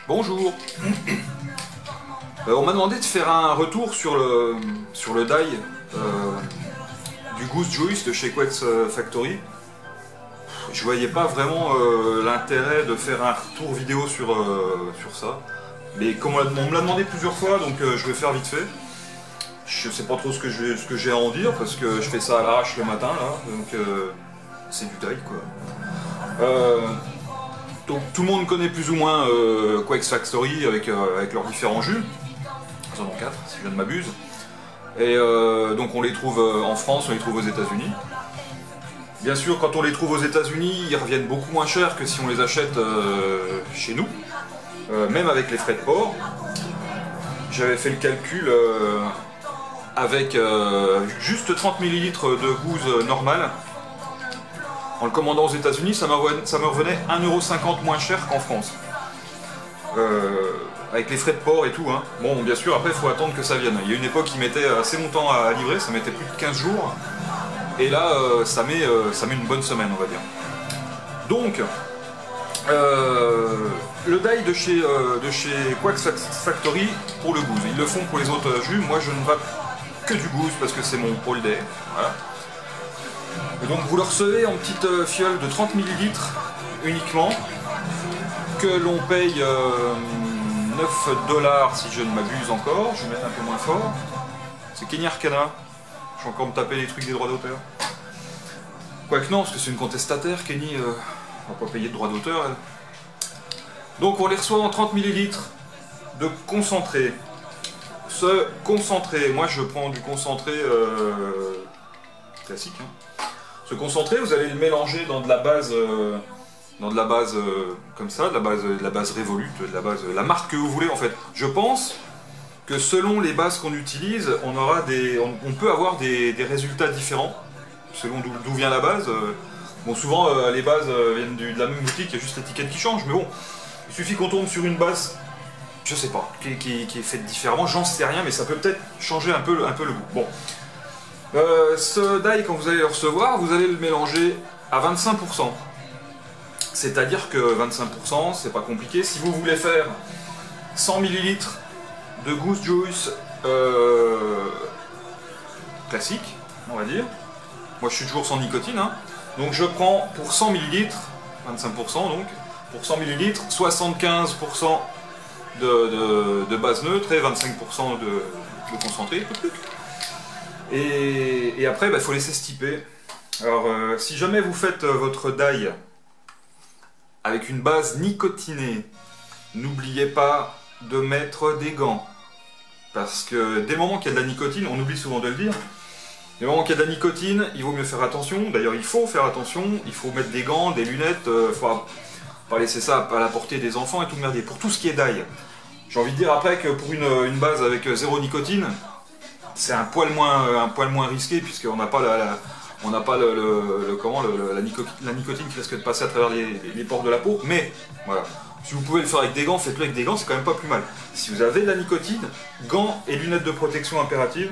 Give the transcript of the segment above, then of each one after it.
Bonjour. On m'a demandé de faire un retour sur le die du Goose Juice de chez Quex Factory. Je voyais pas vraiment l'intérêt de faire un retour vidéo sur ça. Mais comme on me l'a demandé plusieurs fois, donc je vais faire vite fait. Je sais pas trop ce que j'ai à en dire parce que je fais ça à l'arrache le matin là, donc c'est du die quoi. Donc tout le monde connaît plus ou moins Quex Factory avec leurs différents jus. Ils en ont 4 si je ne m'abuse. Et donc on les trouve en France, on les trouve aux États-Unis. Bien sûr, quand on les trouve aux États-Unis, ils reviennent beaucoup moins cher que si on les achète chez nous, même avec les frais de port. J'avais fait le calcul avec juste 30 ml de gousse normale. En le commandant aux États-Unis, ça me revenait 1,50 € moins cher qu'en France. Avec les frais de port et tout. Hein. Bon, bien sûr, après, il faut attendre que ça vienne. Il y a une époque qui mettait assez longtemps à livrer, ça mettait plus de 15 jours. Et là, ça met une bonne semaine, on va dire. Donc, le die de chez Quex Factory pour le goose. Ils le font pour les autres jus. Moi, je ne vape que du goose parce que c'est mon all day. Voilà. Et donc, vous le recevez en petite fiole de 30 ml uniquement, que l'on paye 9 $ si je ne m'abuse encore. Je vais mettre un peu moins fort. C'est Kenny Arcana. Je vais encore me taper les trucs des droits d'auteur. Quoique non, parce que c'est une contestataire, Kenny, on va pas payer de droits d'auteur, elle. Donc on les reçoit en 30 ml de concentré. Ce concentré, moi je prends du concentré classique. Hein. Ce concentré, vous allez le mélanger dans de la base, comme ça, de la base Revolut, la marque que vous voulez en fait. Je pense que selon les bases qu'on utilise, on peut avoir des résultats différents, selon d'où vient la base. Bon, souvent, les bases viennent de la même boutique, il y a juste l'étiquette qui change, mais bon, il suffit qu'on tombe sur une base, je sais pas, qui est faite différemment, j'en sais rien, mais ça peut peut-être changer un peu le goût. Bon. Ce die, quand vous allez le recevoir, vous allez le mélanger à 25%. C'est-à-dire que 25%, c'est pas compliqué. Si vous voulez faire 100 ml de Goose Juice classique, on va dire. Moi je suis toujours sans nicotine, hein. Donc je prends pour 100 ml, 25% donc, pour 100 ml, 75% de base neutre et 25% de concentré. Et après, il faut laisser stiper. Alors si jamais vous faites votre die avec une base nicotinée, n'oubliez pas de mettre des gants. Parce que dès le moment qu'il y a de la nicotine, on oublie souvent de le dire, dès le moment qu'il y a de la nicotine, il vaut mieux faire attention. D'ailleurs, il faut faire attention, il faut mettre des gants, des lunettes, faut pas laisser ça à la portée des enfants et tout merdier. Pour tout ce qui est die, j'ai envie de dire après que pour une base avec zéro nicotine, c'est un poil moins risqué puisqu'on n'a pas la nicotine qui risque de passer à travers les pores de la peau. Mais voilà. Si vous pouvez le faire avec des gants, faites-le avec des gants, c'est quand même pas plus mal. Si vous avez de la nicotine, gants et lunettes de protection impératives,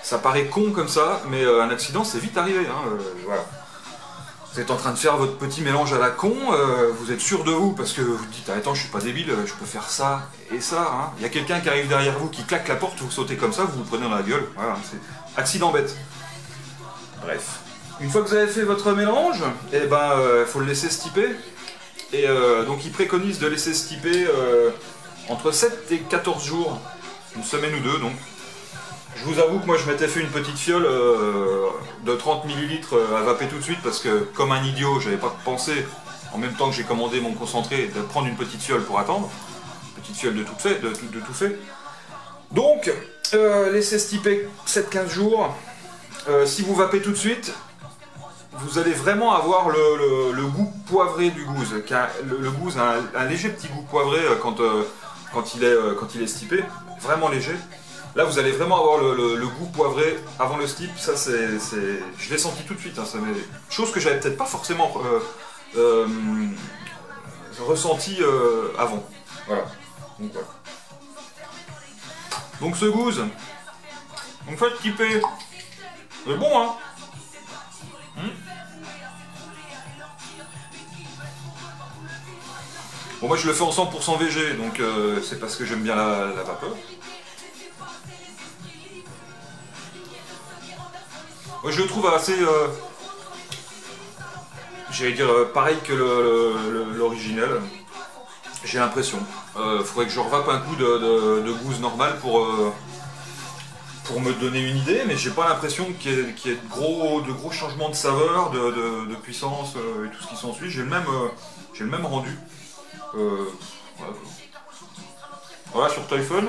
ça paraît con comme ça, mais un accident c'est vite arrivé. Hein, voilà. Vous êtes en train de faire votre petit mélange à la con, vous êtes sûr de vous parce que vous vous dites attends, je suis pas débile, je peux faire ça et ça. Hein. Il y a quelqu'un qui arrive derrière vous, qui claque la porte, vous sautez comme ça, vous vous prenez dans la gueule. Voilà, c'est accident bête. Bref. Une fois que vous avez fait votre mélange, eh ben, faut le laisser stiper. Et donc il préconise de laisser stiper entre 7 et 14 jours, une semaine ou deux donc. Je vous avoue que moi je m'étais fait une petite fiole de 30 ml à vaper tout de suite parce que comme un idiot, j'avais pas pensé, en même temps que j'ai commandé mon concentré, de prendre une petite fiole pour attendre. Petite fiole de tout fait. Donc, laissez stiper 7-15 jours. Si vous vapez tout de suite, vous allez vraiment avoir le goût poivré du goose. Le goose a un léger petit goût poivré quand il est stipé, vraiment léger. Là, vous allez vraiment avoir le goût poivré avant le stip. Ça, je l'ai senti tout de suite. Hein, chose que j'avais peut-être pas forcément ressenti avant. Voilà. Donc ce goose, donc faites stiper C'est bon, hein. Bon, moi je le fais en 100% VG, donc c'est parce que j'aime bien la vapeur. Moi je le trouve assez... j'allais dire pareil que l'original. J'ai l'impression. Faudrait que je revape un coup de gousse normale pour me donner une idée, mais j'ai pas l'impression qu'il y ait de gros changements de saveur, de puissance et tout ce qui s'ensuit. J'ai le même rendu. Voilà, voilà, sur Typhon.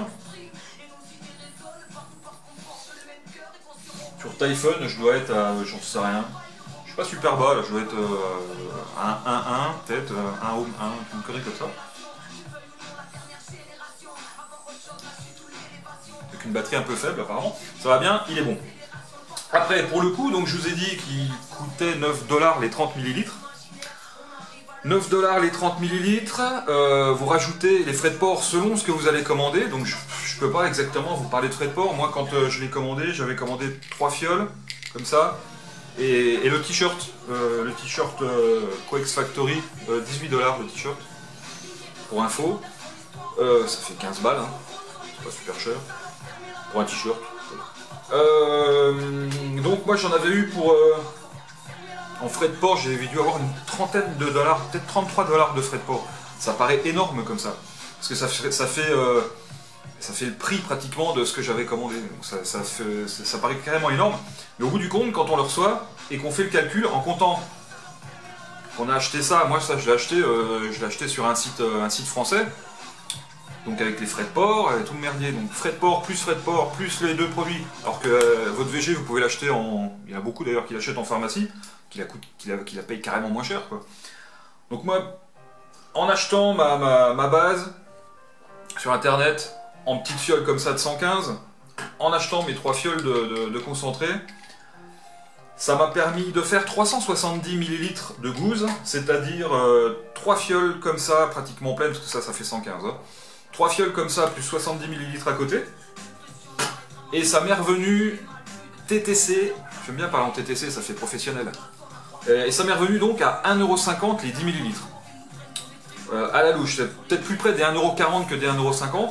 Sur Typhon, je dois être à, j'en sais rien. Je suis pas super bas là, je dois être à 1-1, peut-être 1 home 1, une connerie comme ça. Avec une batterie un peu faible apparemment. Ça va bien, il est bon. Après, pour le coup, donc je vous ai dit qu'il coûtait 9 $ les 30 ml. 9 $ les 30 ml, vous rajoutez les frais de port selon ce que vous allez commander, donc je peux pas exactement vous parler de frais de port. Moi quand je l'ai commandé, j'avais commandé 3 fioles, comme ça, et le t-shirt Quakes Factory, 18 $ le t-shirt, pour info, ça fait 15 balles, hein. C'est pas super cher, pour un t-shirt. Donc moi j'en avais eu pour... en frais de port, j'ai dû avoir une trentaine de dollars, peut-être 33 $ de frais de port. Ça paraît énorme comme ça. Parce que ça fait le prix pratiquement de ce que j'avais commandé. Donc ça paraît carrément énorme. Mais au bout du compte, quand on le reçoit et qu'on fait le calcul en comptant qu'on a acheté ça, moi ça je l'ai acheté sur un site français. Donc avec les frais de port, tout le merdier. Donc frais de port plus les deux produits. Alors que votre VG vous pouvez l'acheter en... Il y en a beaucoup d'ailleurs qui l'achètent en pharmacie. Qui la paye carrément moins cher, quoi. Donc moi, en achetant ma base sur internet, en petite fiole comme ça de 115, en achetant mes 3 fioles de concentré, ça m'a permis de faire 370 ml de gousse, c'est-à-dire 3 fioles comme ça, pratiquement pleines, parce que ça fait 115. Hein. 3 fioles comme ça, plus 70 ml à côté. Et ça m'est revenu TTC, j'aime bien parler en TTC, ça fait professionnel. Et ça m'est revenu donc à 1,50 € les 10 ml. À la louche, c'est peut-être plus près des 1,40 € que des 1,50 €.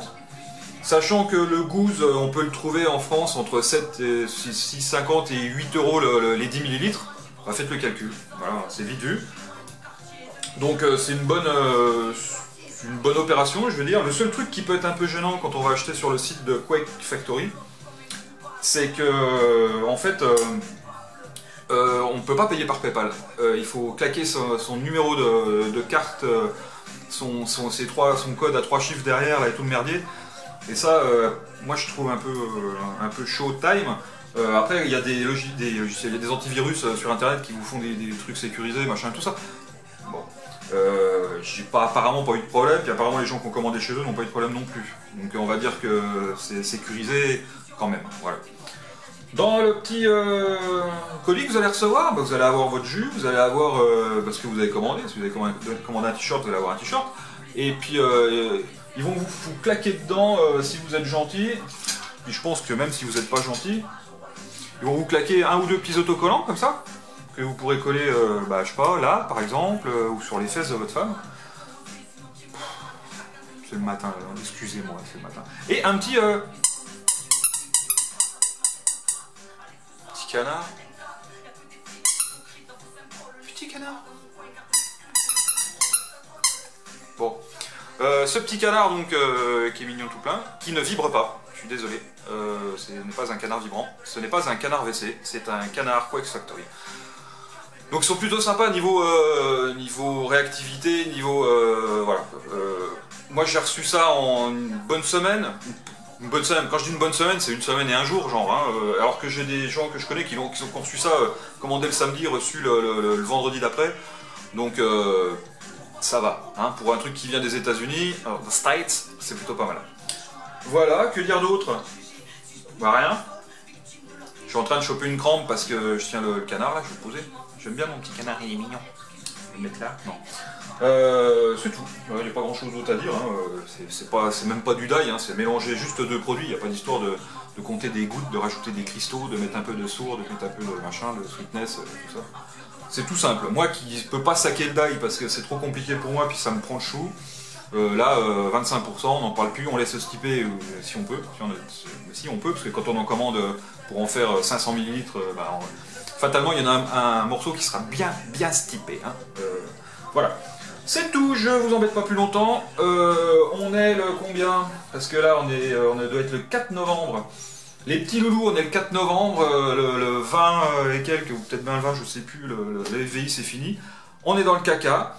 Sachant que le gousse, on peut le trouver en France entre 6,50 et 8 € les 10 ml. Bah, faites le calcul, voilà, c'est vite vu. Donc c'est une bonne opération, je veux dire. Le seul truc qui peut être un peu gênant quand on va acheter sur le site de Quake Factory, c'est que en fait... on ne peut pas payer par PayPal. Il faut claquer son numéro de carte, son code à 3 chiffres derrière là, et tout le merdier. Et ça, moi je trouve un peu show time. Après, il y a des logiciels, il y a des antivirus sur internet qui vous font des trucs sécurisés, machin, tout ça. Bon. J'ai apparemment pas eu de problème, puis apparemment les gens qui ont commandé chez eux n'ont pas eu de problème non plus. Donc on va dire que c'est sécurisé quand même. Voilà. Dans le petit colis que vous allez recevoir, bah, vous allez avoir votre jus, vous allez avoir, parce que vous avez commandé, si vous avez commandé un t-shirt, vous allez avoir un t-shirt, et puis ils vont vous claquer dedans si vous êtes gentil, et je pense que même si vous n'êtes pas gentil, ils vont vous claquer 1 ou 2 petits autocollants comme ça, que vous pourrez coller, bah, je sais pas, là par exemple, ou sur les fesses de votre femme. C'est le matin, excusez-moi, c'est le matin. Et un petit... canard. Petit canard. Bon. Ce petit canard donc qui est mignon tout plein, qui ne vibre pas, je suis désolé, ce n'est pas un canard vibrant, ce n'est pas un canard WC, c'est un canard Quakes Factory. Donc ils sont plutôt sympas niveau réactivité, niveau... voilà. Moi j'ai reçu ça en une bonne semaine. Une bonne semaine, quand je dis une bonne semaine, c'est une semaine et un jour, genre, hein, alors que j'ai des gens que je connais qui ont reçu ça, commandé le samedi, reçu le vendredi d'après, donc ça va, hein, pour un truc qui vient des États-Unis, the States, c'est plutôt pas mal. Voilà, que dire d'autre? Bah rien. Je suis en train de choper une crampe parce que je tiens le canard là, je vais le poser. J'aime bien mon petit canard, il est mignon. vais le mettre là. Non. C'est tout. Il n'y a pas grand chose d'autre à dire. Hein. C'est même pas du dye, hein. C'est mélanger juste deux produits. Il n'y a pas d'histoire de compter des gouttes, de rajouter des cristaux, de mettre un peu de sourd, de mettre un peu de machin, de sweetness, tout ça. C'est tout simple. Moi qui peux pas saquer le dye parce que c'est trop compliqué pour moi, puis ça me prend le chou. Là, 25%, on n'en parle plus, on laisse skipper si on peut. Si on peut, parce que quand on en commande pour en faire 500 ml, fatalement il y en a un morceau qui sera bien stippé. Hein. Voilà. C'est tout, je vous embête pas plus longtemps. On est le combien? Parce que là, on doit être le 4 novembre. Les petits loulous, on est le 4 novembre, le 20 et quelques, ou peut-être bien le 20, je sais plus, le FVI c'est fini. On est dans le caca.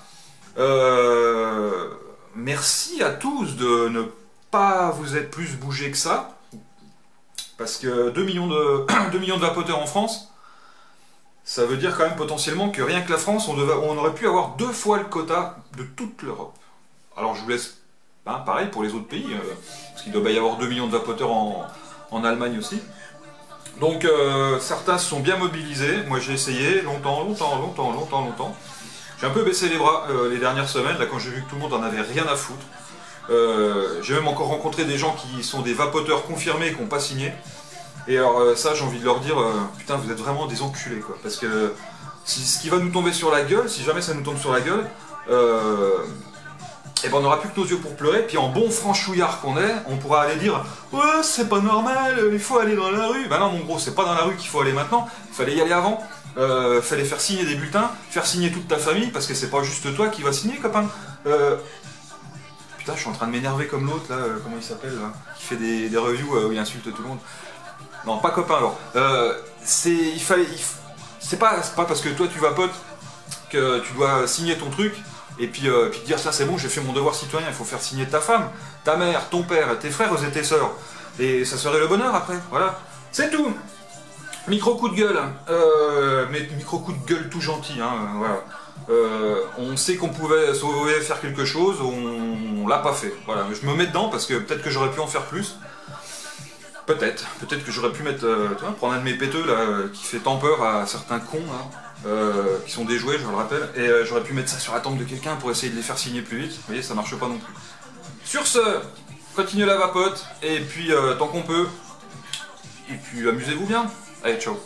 Merci à tous de ne pas vous être plus bougé que ça. Parce que 2 millions de vapoteurs en France, ça veut dire quand même potentiellement que rien que la France, on aurait pu avoir 2 fois le quota de toute l'Europe. Alors je vous laisse, pareil pour les autres pays, parce qu'il doit y avoir 2 millions de vapoteurs en Allemagne aussi. Donc certains se sont bien mobilisés, moi j'ai essayé longtemps. J'ai un peu baissé les bras les dernières semaines, là quand j'ai vu que tout le monde en avait rien à foutre. J'ai même encore rencontré des gens qui sont des vapoteurs confirmés et qui n'ont pas signé. Et alors ça j'ai envie de leur dire, putain vous êtes vraiment des enculés quoi. Parce que ce qui va nous tomber sur la gueule, si jamais ça nous tombe sur la gueule, et ben on n'aura plus que nos yeux pour pleurer, puis en bon franchouillard qu'on est, on pourra aller dire « Ouais, c'est pas normal, il faut aller dans la rue !» Ben non mon gros, c'est pas dans la rue qu'il faut aller maintenant, il fallait y aller avant. Fallait faire signer des bulletins, faire signer toute ta famille, parce que c'est pas juste toi qui va signer, copain. Putain, je suis en train de m'énerver comme l'autre, là, comment il s'appelle, là, qui fait des reviews où il insulte tout le monde. Non, pas copain alors. C'est pas parce que toi tu vapotes que tu dois signer ton truc, et puis te dire ça c'est bon, j'ai fait mon devoir citoyen, il faut faire signer ta femme, ta mère, ton père, tes frères et tes sœurs. Et ça serait le bonheur après, voilà. C'est tout. Micro coup de gueule, mais micro coup de gueule tout gentil, hein, voilà. On sait qu'on pouvait faire quelque chose, on l'a pas fait. Voilà, je me mets dedans parce que peut-être que j'aurais pu en faire plus. Peut-être que j'aurais pu mettre, prendre un de mes péteux là, qui fait tant peur à certains cons là, qui sont déjoués, je le rappelle, et j'aurais pu mettre ça sur la tempe de quelqu'un pour essayer de les faire signer plus vite. Vous voyez, ça marche pas non plus. Sur ce, continuez la vapote, et puis tant qu'on peut, et puis amusez-vous bien. Allez, ciao.